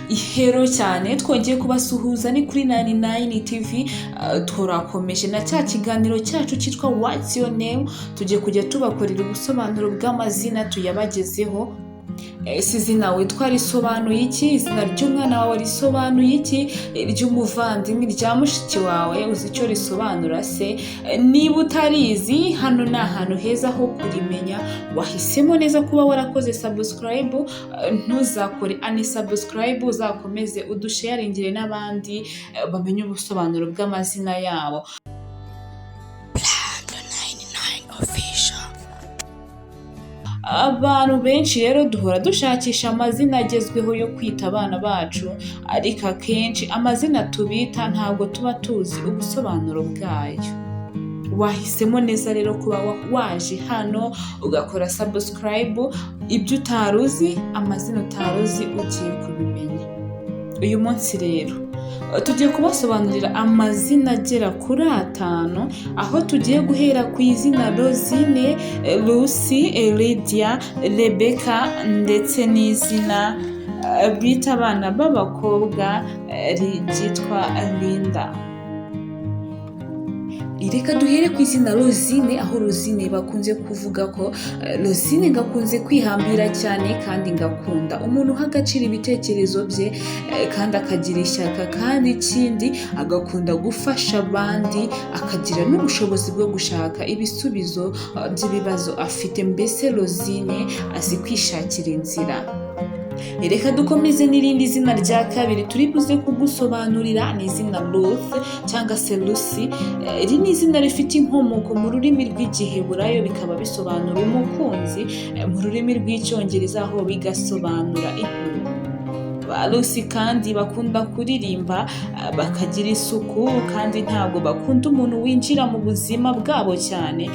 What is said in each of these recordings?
ihero cyane twongeye kubasuhuza ni kuri 99 TV. Turakomeje na cya kiganiro cyacu cyitwa What's Your Name. Tugiye kujya tubakorera ubusobanuro bw'amazina tuyabagezeho. Izina witwara risobanuye iki? Izina ry'umwana wawe risobanuye iki? Ry'umuvandimwe, rya mushiki wawe uzi icyo risobanura se? Niba utarizi, hano ni ahantu heza ho kurimenya. Wahisemo neza kuba warakoze subscribe, ntuzakore unsubscribe, uzakomeze udusharingire n'abandi bamenye ubusobanuro bw'amazina yabo. Abantu benshi rero duhora dushakisha amazina agezweho yo kwita abana bacu, ariko akenshi amazina tubita ntabwo tuba tuzi ubusobanuro bwayo. Wahisemo neza rero kuba waje hano ugakora subscribe, ibyo utaruzi, amazina utaruzi ugiye kubimenya. Uyu munsi rero tugiye kubasobanurira amazina agera kuri 5, aho tugiye guhera ku izina Rozine, Lucy, Lydia, Rebecca ndetse n'izina bita abana b'abakobwa ryitwa Linda. Reka duhere ku izina Rozine, aho Rozine bakunze kuvuga ko Rozine ngakunze kwihambira cyane kandi ngakunda umuntu uha agaciro ibitekerezo bye kandi akagira ishyaka, kandi ikindi agakunda gufasha abandi, akagira n'ubushobozi bwo gushaka ibisubizo by'ibibazo afite. Mbese Rozine azi kwishakira inzira. Reka dukomeze n'irindi zina rya kabiri turi buze kugusobanurira, ni izina Ruth cyangwa se Lucy. Iri ni izina rifite inkomoko mu rurimi rw'igiheburayo, bikaba bisobanura umukunzi, mu rurimi rw'icyongereza aho bigasobanura inkuru. Ba Lucy kandi bakunda kuririmba, bakagira isuku, kandi ntabwo bakunda umuntu winjira mu buzima bwabo cyane.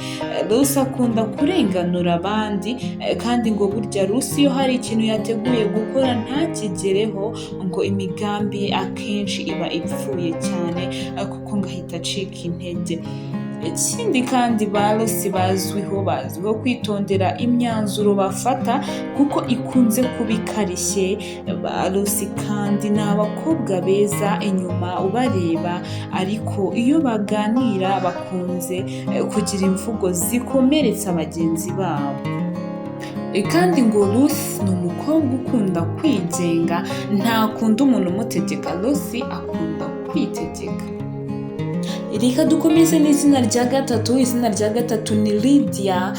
Lucy akunda kurenganura abandi, kandi ngo burya Lucy iyo hari ikintu yateguye gukora ntakigereho, ngo imigambi ye akenshi iba ipfuye cyane, kuko ngahita acika intege. Ikindi kandi ba Lucy bazwiho kwitondera imyanzuro bafata, kuko ikunze kuba ikarishye. Ba Lucy kandi ni abakobwa beza inyuma ubareba, ariko iyo baganira bakunze kugira imvugo zikomeretsa bagenzi babo. Kandi ngo Lucy ni umukobwa ukunda kwigenga, ntakunda umuntu umutegeka. Lucy akunda kwitegeka. Reka dukomeze n'izina rya gatatu. Izina rya gatatu ni Lydia,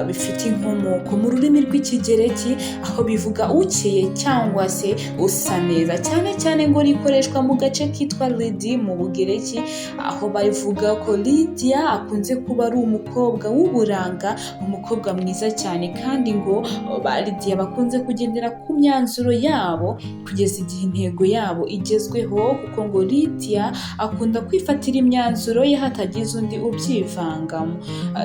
bifite inkomoko mu rurimi rw'ikigereki, aho bivuga ukeye cyangwa se usa neza. Cyane cyane ngo rikoreshwa mu gace kitwa Lydie mu Bugereki, aho bavuga ko Lydia akunze kuba ari umukobwa w'uburanga, umukobwa mwiza cyane, kandi ngo ba Lydia bakunze kugendera ku myanzuro yabo kugeza igihe intego yabo igezweho, kuko ngo Lydia akunda kwifatira imyanzuro ye hatagize undi ubyivangamo.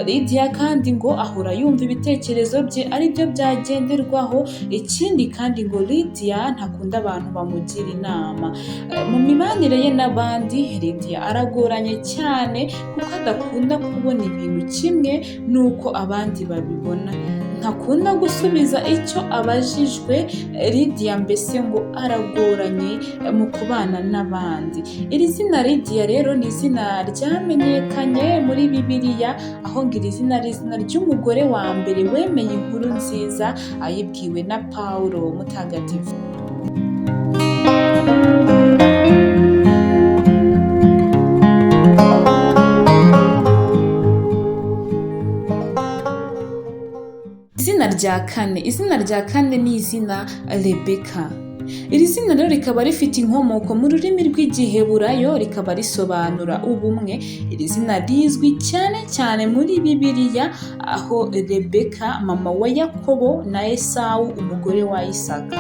Lydia kandi ngo ahora yumva ibitekerezo bye ari byo byagenderwaho. Ikindi kandi ngo Lydia ntakunda abantu bamugira inama. Mu mibanire ye n'abandi, Lydia aragoranye cyane, kuko adakunda kubona ibintu kimwe n'uko abandi babibona. Ntakunda gusubiza icyo abajijwe. Lydia mbese ngo aragoranye mu kubana n'abandi. Iri zina Lydia rero ni izina ryamenyekanye muri Bibiliya, aho ngo iri zina ari izina ry'umugore wa mbere wemeye inkuru nziza ayibwiwe na Pawulo mutagatifu. Izina rya kane ni izina Rebecca. Iri zina rero rikaba rifite inkomoko mu rurimi rw'igiheburayo, rikaba risobanura ubumwe. Iri zina rizwi cyane cyane muri Bibiliya, aho Rebecca mama wa Yakobo na Esawu umugore wa Isaka.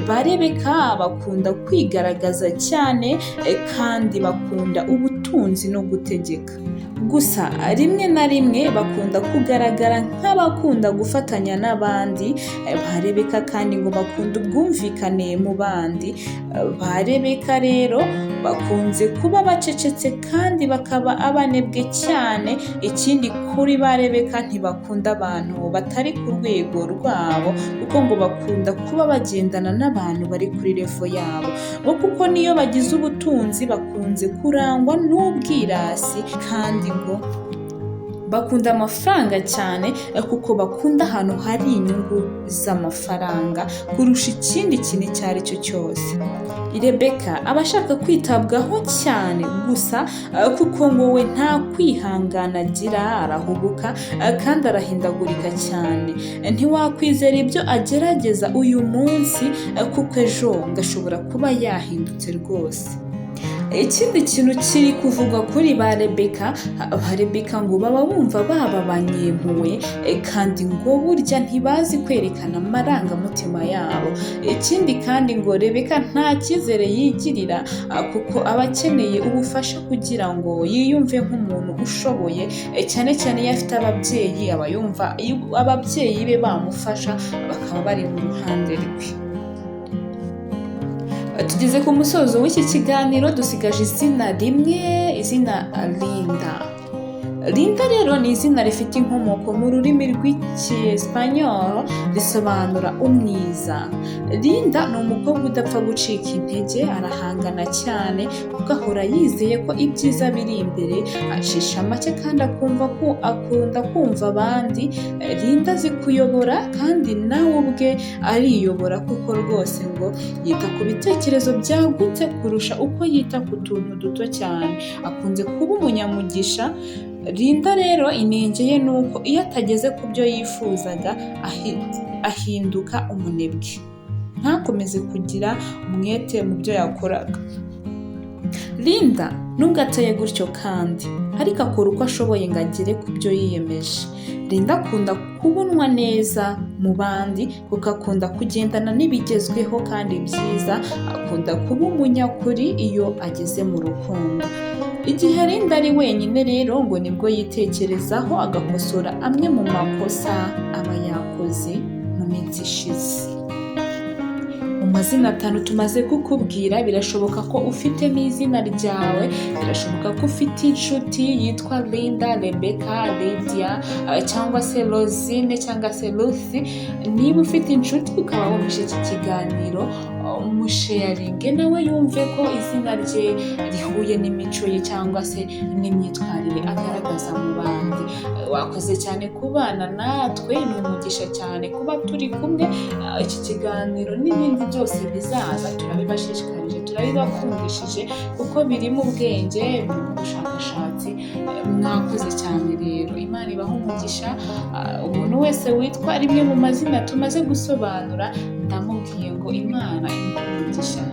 Ba Rebecca bakunda kwigaragaza cyane, kandi bakunda ubutunzi no gutegeka. gusa rimwe na rimwe bakunda kugaragara nk'abakunda gufatanya n'abandi ba Rebecca kandi ngo bakunda ubwumvikane mu bandi. Ba Rebecca rero bakunze kuba bacecetse kandi bakaba abanebwe cyane. Ikindi kuri ba Rebecca ntibakunda abantu batari ku rwego rwabo kuko ngo bakunda kuba bagendana n'abantu bari kuri level yabo, kuko niyo bagize ubutunzi bakunze kurangwa n'ubwirasi kandi ngo bakunda amafaranga cyane kuko bakunda ahantu hari inyungu z'amafaranga kurusha ikindi kintu icyo ari cyo cyose. Rebecca aba ashaka kwitabwaho cyane gusa kuko ngo we nta kwihangana agira, arahubuka kandi arahindagurika cyane. Ntiwakwizera ibyo agerageza uyu munsi kuko ejo gashobora kuba yahindutse rwose. Ikindi kintu kiri kuvugwa kuri ba Rebecca ngo baba bumva babanyempuwe kandi ngo burya ntibazi kwerekana amarangamutima yabo. Ikindi kandi ngo Rebecca nta cyizere yigirira kuko aba akeneye ubufasha kugira ngo yiyumve nk'umuntu ushoboye, cyane cyane iyo afite ababyeyi aba yumva ababyeyi be bamufasha bakaba bari mu ruhande rwe. Tugeze ku musozo w'iki kiganiro, dusigaje izina rimwe, izina Linda. Linda rero ni izina rifite inkomoko mu rurimi rw'Icyesipanyol risobanura umwiza. Linda ni umukobwa udapfa gucika intege, arahangana cyane kuko ahora yizeye ko ibyiza biri imbere, acisha make kandi akunda kumva abandi. Linda azi kuyobora kandi nawe ubwe ariyobora kuko rwose ngo yita ku bitekerezo byagutse kurusha uko yita ku tuntu duto cyane. Akunze kuba umunyamugisha. Linda rero inenge ye ni uko iyo atageze ku byo yifuzaga ahinduka umunebwe, ntakomeze kugira umwete mu byo yakoraga. Linda nubwo ateye gutyo kandi ariko akora uko ashoboye ngo agere ku byo yiyemeje. Linda akunda kubonwa neza mu bandi kuko akunda kugendana n'ibigezweho kandi byiza, akunda kuba umunyakuri iyo ageze mu rukundo. Igihe Linda ari wenyine rero ngo nibwo yitekerezaho agakosora amwe mu makosa aba yakoze mu minsi ishize. Mu mazina 5 tumaze kukubwira, birashoboka ko ufitemo izina ryawe, birashoboka ko ufite inshuti yitwa Linda, Rebecca, Lydia cyangwa se Rozine cyangwa se Ruth. Niba ufite inshuti ukaba wumvise iki kiganiro, musharinge nawe yumve ko izina rye rihuye n'imico ye cyangwa se n'imyitwarire agaragaza mu bandi. Wakoze cyane kubana natwe, ni umugisha cyane kuba turi kumwe. Iki kiganiro n'ibindi byose bizaza turabibashishikarije, turabibakundishije kuko birimo ubwenge, birimo ubushakashatsi. Mwakoze cyane rero, Imana ibaha umugisha. Umuntu wese witwa rimwe mu mazina tumaze gusobanura, ndamubwiye ngo Imana imuhe umugisha.